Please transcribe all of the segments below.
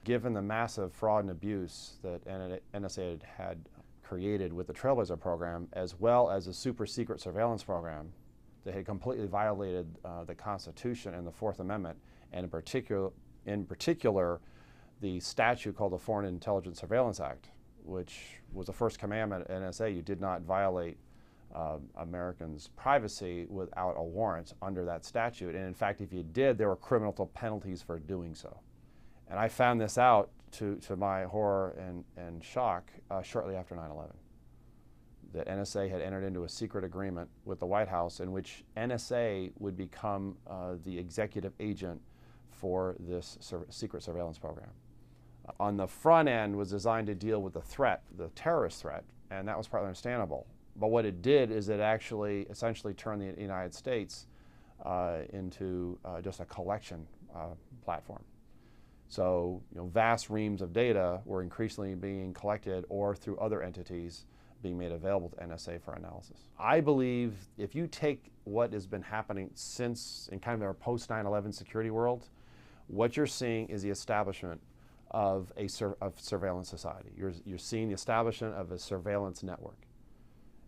Given the massive fraud and abuse that NSA had created with the Trailblazer program, as well as a super secret surveillance program that had completely violated the Constitution and the Fourth Amendment, and in particular, the statute called the Foreign Intelligence Surveillance Act, which was the first commandment at NSA. You did not violate Americans' privacy without a warrant under that statute. And in fact, if you did, there were criminal penalties for doing so. And I found this out to my horror and shock shortly after 9/11. That NSA had entered into a secret agreement with the White House in which NSA would become the executive agent for this secret surveillance program. On the front end was designed to deal with the threat, the terrorist threat, and that was partly understandable. But what it did is it actually essentially turned the United States into just a collection platform. So vast reams of data were increasingly being collected or through other entities being made available to NSA for analysis. I believe if you take what has been happening since in kind of our post 9/11 security world, what you're seeing is the establishment of a surveillance society. You're seeing the establishment of a surveillance network.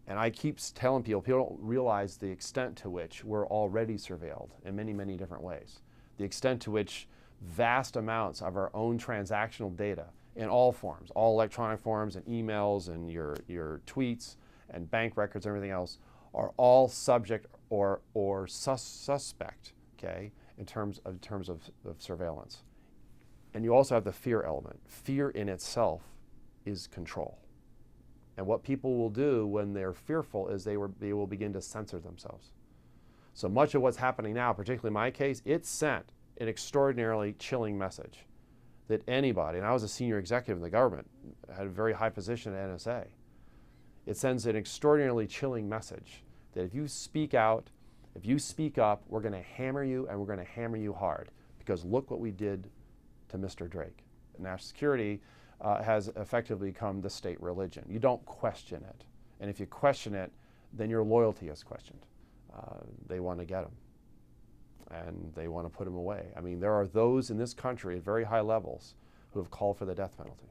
And I keep telling people don't realize the extent to which we're already surveilled in many, many different ways. The extent to which vast amounts of our own transactional data in all forms, all electronic forms and emails and your tweets and bank records and everything else are all subject or suspect, okay, in terms of surveillance. And you also have the fear element. Fear in itself is control. And what people will do when they're fearful is they will begin to censor themselves. So much of what's happening now, particularly in my case, it sent an extraordinarily chilling message that anybody, and I was a senior executive in the government, had a very high position at NSA. It sends an extraordinarily chilling message that if you speak out, if you speak up, we're going to hammer you, and we're going to hammer you hard, because look what we did to Mr. Drake. National security has effectively become the state religion. You don't question it. And if you question it, then your loyalty is questioned. They want to get him. And they want to put him away. I mean, there are those in this country at very high levels who have called for the death penalty.